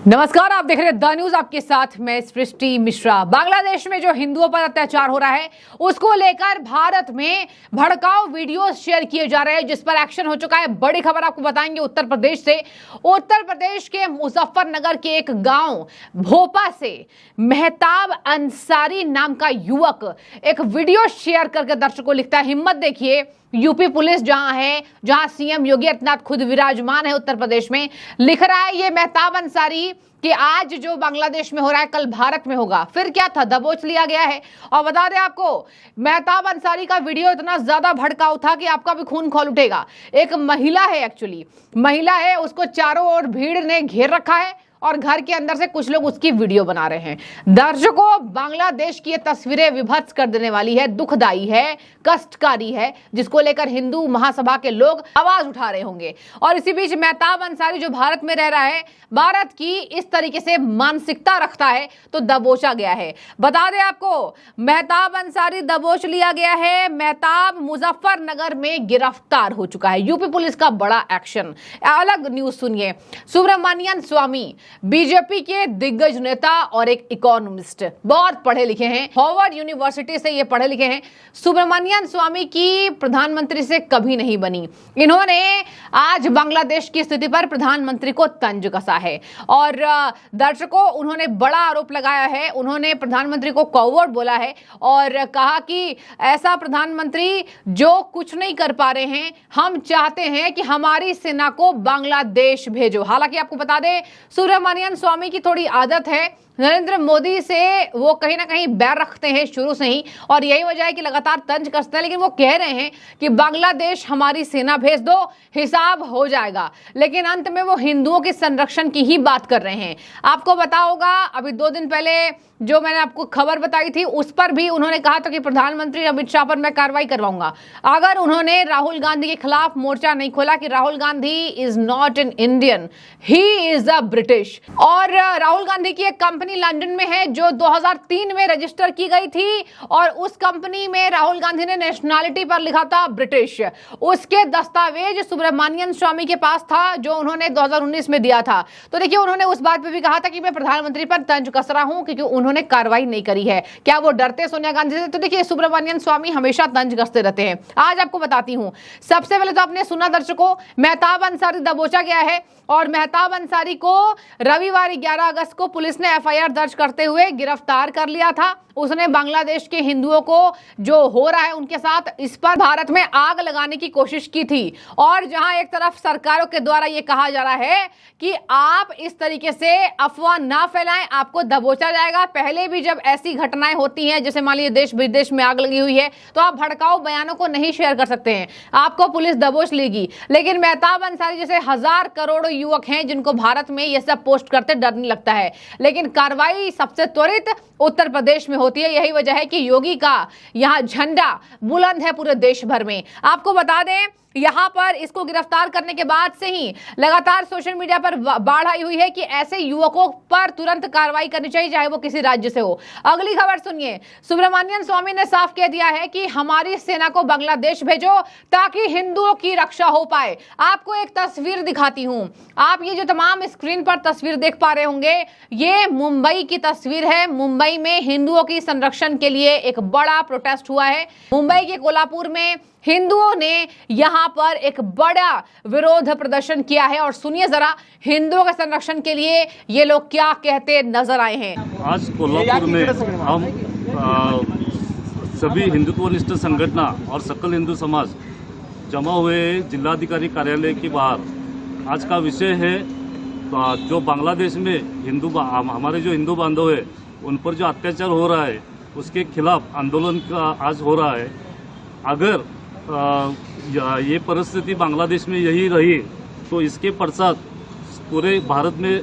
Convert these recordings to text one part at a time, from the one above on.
नमस्कार, आप देख रहे हैं द न्यूज। आपके साथ मैं सृष्टि मिश्रा। बांग्लादेश में जो हिंदुओं पर अत्याचार हो रहा है उसको लेकर भारत में भड़काऊ वीडियोस शेयर किए जा रहे हैं, जिस पर एक्शन हो चुका है। बड़ी खबर आपको बताएंगे उत्तर प्रदेश से। उत्तर प्रदेश के मुजफ्फरनगर के एक गांव भोपा से मेहताब अंसारी नाम का युवक एक वीडियो शेयर करके दर्शकों को लिखता है, हिम्मत देखिए। यूपी पुलिस जहां है, जहां सीएम योगी आदित्यनाथ खुद विराजमान है उत्तर प्रदेश में, लिख रहा है ये मेहताब अंसारी कि आज जो बांग्लादेश में हो रहा है कल भारत में होगा। फिर क्या था, दबोच लिया गया है। और बता दें आपको, मेहताब अंसारी का वीडियो इतना ज्यादा भड़काऊ था कि आपका भी खून खौल उठेगा। एक महिला है, एक्चुअली महिला है, उसको चारों ओर भीड़ ने घेर रखा है और घर के अंदर से कुछ लोग उसकी वीडियो बना रहे हैं। दर्शकों, बांग्लादेश की ये तस्वीरें विभत्स कर देने वाली है, दुखदाई है, कष्टकारी है, जिसको लेकर हिंदू महासभा के लोग आवाज उठा रहे होंगे। और इसी बीच मेहताब अंसारी जो भारत में रह रहा है, भारत की इस तरीके से मानसिकता रखता है तो दबोचा गया है। बता दें आपको, मेहताब अंसारी दबोच लिया गया है। मेहताब मुजफ्फरनगर में गिरफ्तार हो चुका है। यूपी पुलिस का बड़ा एक्शन। अलग न्यूज सुनिए। सुब्रमण्यन स्वामी बीजेपी के दिग्गज नेता और एक इकोनॉमिस्ट, बहुत पढ़े लिखे हैं, हार्वर्ड यूनिवर्सिटी से ये पढ़े लिखे हैं। सुब्रमण्यन स्वामी की प्रधानमंत्री से कभी नहीं बनी। इन्होंने आज बांग्लादेश की स्थिति पर प्रधानमंत्री को तंज कसा है और दर्शकों, उन्होंने बड़ा आरोप लगाया है। उन्होंने प्रधानमंत्री को कौवर्ड बोला है और कहा कि ऐसा प्रधानमंत्री जो कुछ नहीं कर पा रहे हैं, हम चाहते हैं कि हमारी सेना को बांग्लादेश भेजो। हालांकि आपको बता दें, सुब्रमण्यन स्वामी की थोड़ी आदत है, नरेंद्र मोदी से वो कहीं ना कहीं बैर रखते हैं शुरू से ही, और यही वजह है कि लगातार तंज कसते हैं। लेकिन वो कह रहे हैं कि बांग्लादेश हमारी सेना भेज दो, हिसाब हो जाएगा। लेकिन अंत में वो हिंदुओं के संरक्षण की ही बात कर रहे हैं। आपको पता होगा, अभी 2 दिन पहले जो मैंने आपको खबर बताई थी, उस पर भी उन्होंने कहा था कि प्रधानमंत्री अमित शाह पर मैं कार्रवाई करवाऊंगा अगर उन्होंने राहुल गांधी के खिलाफ मोर्चा नहीं खोला कि Rahul Gandhi is not an Indian, he is a British. और राहुल गांधी की एक कंपनी लंदन में है जो 2003 में रजिस्टर की गई थी और उस कंपनी में राहुल गांधी ने नेशनलिटी पर लिखा था ब्रिटिश। उसके दस्तावेज सुब्रमण्यन स्वामी के पास था जो उन्होंने 2019 में दिया था। तो देखिए, उन्होंने उस बात पे भी कहा था कि मैं प्रधानमंत्री पर तंज कस रहा हूं क्योंकि उन्होंने कार्रवाई नहीं करी है। क्या वो डरते सोनिया गांधी से? तो देखिए, सुब्रमण्यन स्वामी हमेशा तंज कसते रहते हैं। आज आपको बताती हूं। सबसे पहले तो आपने सुना दर्शकों, मेहताब अंसारी दबोचा गया है और मेहताब अंसारी को रविवार 11 अगस्त को पुलिस ने एफआईआर दर्ज करते हुए गिरफ्तार कर लिया था। उसने बांग्लादेश के हिंदुओं को जो हो रहा है उनके साथ, इस पर भारत में आग लगाने की कोशिश की थी। और जहां एक तरफ सरकारों के द्वारा यह कहा जा रहा है कि आप इस तरीके से अफवाह ना फैलाएं, आपको दबोचा जाएगा। पहले भी जब ऐसी घटनाएं होती हैं, जैसे मान लीजिए देश विदेश में आग लगी हुई है, तो आप भड़काऊ बयानों को नहीं शेयर कर सकते हैं, आपको पुलिस दबोच लेगी। लेकिन मेहताब अंसारी जैसे हजार करोड़ों युवक हैं जिनको भारत में ये सब पोस्ट करते डर नहीं लगता है, लेकिन कार्रवाई सबसे त्वरित उत्तर प्रदेश में होती है। यही वजह है कि योगी का यहां झंडा बुलंद है पूरे देश भर में। आपको बता दें, यहां पर इसको गिरफ्तार करने के बाद से ही लगातार सोशल मीडिया पर बाढ़ आई हुई है कि ऐसे युवकों पर तुरंत कार्रवाई करनी चाहिए, चाहे वो किसी राज्य से हो। अगली खबर सुनिए। सुब्रमण्यन स्वामी ने साफ कह दिया है कि हमारी सेना को बांग्लादेश भेजो ताकि हिंदुओं की रक्षा हो पाए। आपको एक तस्वीर दिखाती हूं। आप ये जो तमाम स्क्रीन पर तस्वीर देख पा रहे होंगे, ये मुंबई की तस्वीर है। मुंबई में हिंदुओं की संरक्षण के लिए एक बड़ा प्रोटेस्ट हुआ है। मुंबई के कोल्हापुर में हिंदुओं ने यहां पर एक बड़ा विरोध प्रदर्शन किया है। और सुनिए जरा, हिंदुओं के संरक्षण के लिए ये लोग क्या कहते नजर आए हैं। आज कोल्हापुर में हम सभी हिंदुत्वनिष्ठ संगठना और सकल हिंदू समाज जमा हुए जिलाधिकारी कार्यालय के बाहर। आज का विषय है जो बांग्लादेश में हमारे जो हिंदू बांधव है उन पर जो अत्याचार हो रहा है उसके खिलाफ आंदोलन का आज हो रहा है। अगर ये परिस्थिति बांग्लादेश में यही रही तो इसके पश्चात पूरे भारत में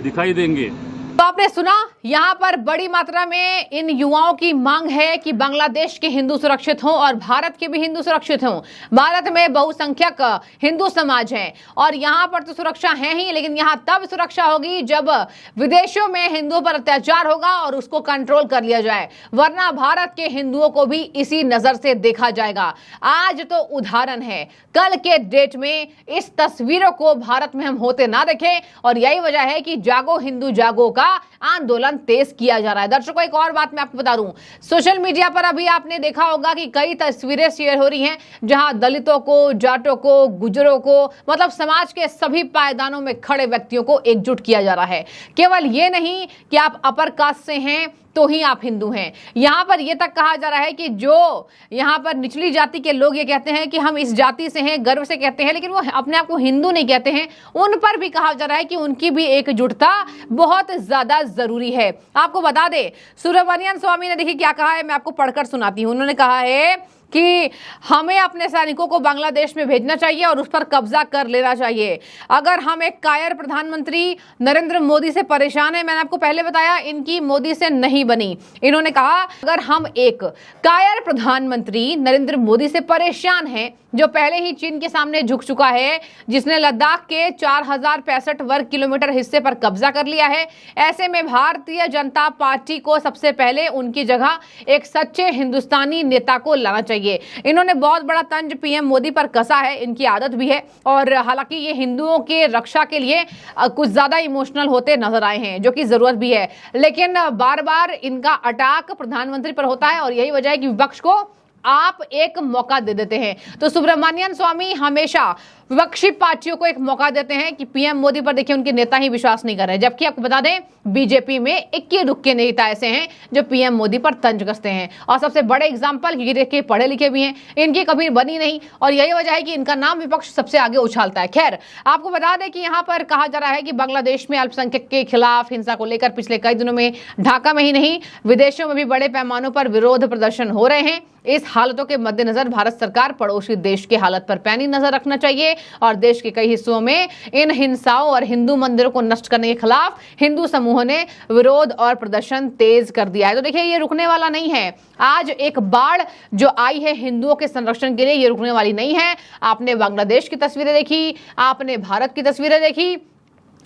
दिखाई देंगे। तो आपने सुना, यहाँ पर बड़ी मात्रा में इन युवाओं की मांग है कि बांग्लादेश के हिंदू सुरक्षित हों और भारत के भी हिंदू सुरक्षित हों। भारत में बहुसंख्यक हिंदू समाज है और यहाँ पर तो सुरक्षा है ही, लेकिन यहाँ तब सुरक्षा होगी जब विदेशों में हिंदुओं पर अत्याचार होगा और उसको कंट्रोल कर लिया जाए, वरना भारत के हिंदुओं को भी इसी नजर से देखा जाएगा। आज तो उदाहरण है, कल के डेट में इस तस्वीरों को भारत में हम होते ना देखें और यही वजह है कि जागो हिंदू जागो का आंदोलन तेज किया जा रहा है। दर्शकों, एक और बात मैं आपको बता दूं, सोशल मीडिया पर अभी आपने देखा होगा कि कई तस्वीरें शेयर हो रही हैं जहां दलितों को, जाटों को, गुजरों को, मतलब समाज के सभी पायदानों में खड़े व्यक्तियों को एकजुट किया जा रहा है। केवल ये नहीं कि आप अपर कास्ट से हैं तो ही आप हिंदू हैं, यहां पर यह तक कहा जा रहा है कि जो यहां पर निचली जाति के लोग ये कहते हैं कि हम इस जाति से हैं, गर्व से कहते हैं, लेकिन वो अपने आप को हिंदू नहीं कहते हैं, उन पर भी कहा जा रहा है कि उनकी भी एकजुटता बहुत ज्यादा जरूरी है। आपको बता दें, सुब्रमण्यन स्वामी ने देखिए क्या कहा है, मैं आपको पढ़कर सुनाती हूं। उन्होंने कहा है कि हमें अपने सैनिकों को बांग्लादेश में भेजना चाहिए और उस पर कब्जा कर लेना चाहिए। अगर हम एक कायर प्रधानमंत्री नरेंद्र मोदी से परेशान है, मैंने आपको पहले बताया इनकी मोदी से नहीं बनी, इन्होंने कहा अगर हम एक कायर प्रधानमंत्री नरेंद्र मोदी से परेशान हैं, जो पहले ही चीन के सामने झुक चुका है, जिसने लद्दाख के 4065 वर्ग किलोमीटर हिस्से पर कब्जा कर लिया है, ऐसे में भारतीय जनता पार्टी को सबसे पहले उनकी जगह एक सच्चे हिंदुस्तानी नेता को लाना चाहिए। इन्होंने बहुत बड़ा तंज पीएम मोदी पर कसा है, इनकी आदत भी है और हालांकि ये हिंदुओं के रक्षा के लिए कुछ ज्यादा इमोशनल होते नजर आए हैं, जो कि जरूरत भी है, लेकिन बार बार इनका अटैक प्रधानमंत्री पर होता है और यही वजह है कि विपक्ष को आप एक मौका दे देते हैं। तो सुब्रमण्यन स्वामी हमेशा विपक्षी पार्टियों को एक मौका देते हैं कि पीएम मोदी पर देखिए उनके नेता ही विश्वास नहीं कर रहे, जबकि आपको बता दें बीजेपी में इक्के दुक्के नेता ऐसे हैं जो पीएम मोदी पर तंज कसते हैं और सबसे बड़े एग्जाम्पल ये देखिए पढ़े लिखे भी हैं, इनकी कभी बनी नहीं और यही वजह है कि इनका नाम विपक्ष सबसे आगे उछालता है। खैर, आपको बता दें कि यहाँ पर कहा जा रहा है कि बांग्लादेश में अल्पसंख्यक के खिलाफ हिंसा को लेकर पिछले कई दिनों में ढाका में ही नहीं विदेशों में भी बड़े पैमानों पर विरोध प्रदर्शन हो रहे हैं। इस हालतों के मद्देनजर भारत सरकार पड़ोसी देश के हालत पर पैनी नजर रखना चाहिए और देश के कई हिस्सों में इन हिंसाओं और हिंदू मंदिरों को नष्ट करने के खिलाफ हिंदू समूहों ने विरोध और प्रदर्शन तेज कर दिया है। तो देखिए ये रुकने वाला नहीं है। आज एक बाढ़ जो आई है हिंदुओं के संरक्षण के लिए, ये रुकने वाली नहीं है। आपने बांग्लादेश की तस्वीरें देखी, आपने भारत की तस्वीरें देखी,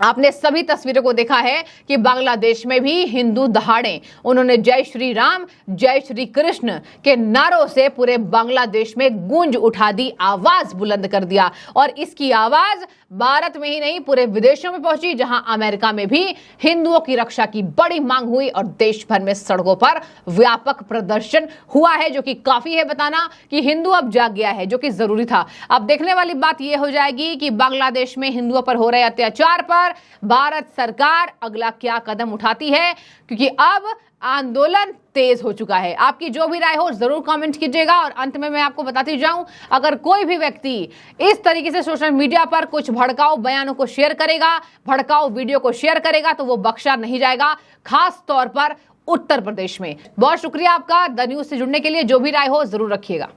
आपने सभी तस्वीरों को देखा है कि बांग्लादेश में भी हिंदू दहाड़े उन्होंने जय श्री राम, जय श्री कृष्ण के नारों से पूरे बांग्लादेश में गूंज उठा दी, आवाज बुलंद कर दिया और इसकी आवाज भारत में ही नहीं पूरे विदेशों में पहुंची, जहां अमेरिका में भी हिंदुओं की रक्षा की बड़ी मांग हुई और देश भर में सड़कों पर व्यापक प्रदर्शन हुआ है, जो कि काफी है बताना कि हिंदू अब जाग गया है, जो कि जरूरी था। अब देखने वाली बात यह हो जाएगी कि बांग्लादेश में हिंदुओं पर हो रहे अत्याचार पर भारत सरकार अगला क्या कदम उठाती है, क्योंकि अब आंदोलन तेज हो चुका है। आपकी जो भी राय हो जरूर कमेंट कीजिएगा और अंत में मैं आपको बताती जाऊं, अगर कोई भी व्यक्ति इस तरीके से सोशल मीडिया पर कुछ भड़काऊ बयानों को शेयर करेगा, भड़काऊ वीडियो को शेयर करेगा, तो वो बख्शा नहीं जाएगा, खास तौर पर उत्तर प्रदेश में। बहुत शुक्रिया आपका द न्यूज से जुड़ने के लिए। जो भी राय हो जरूर रखिएगा।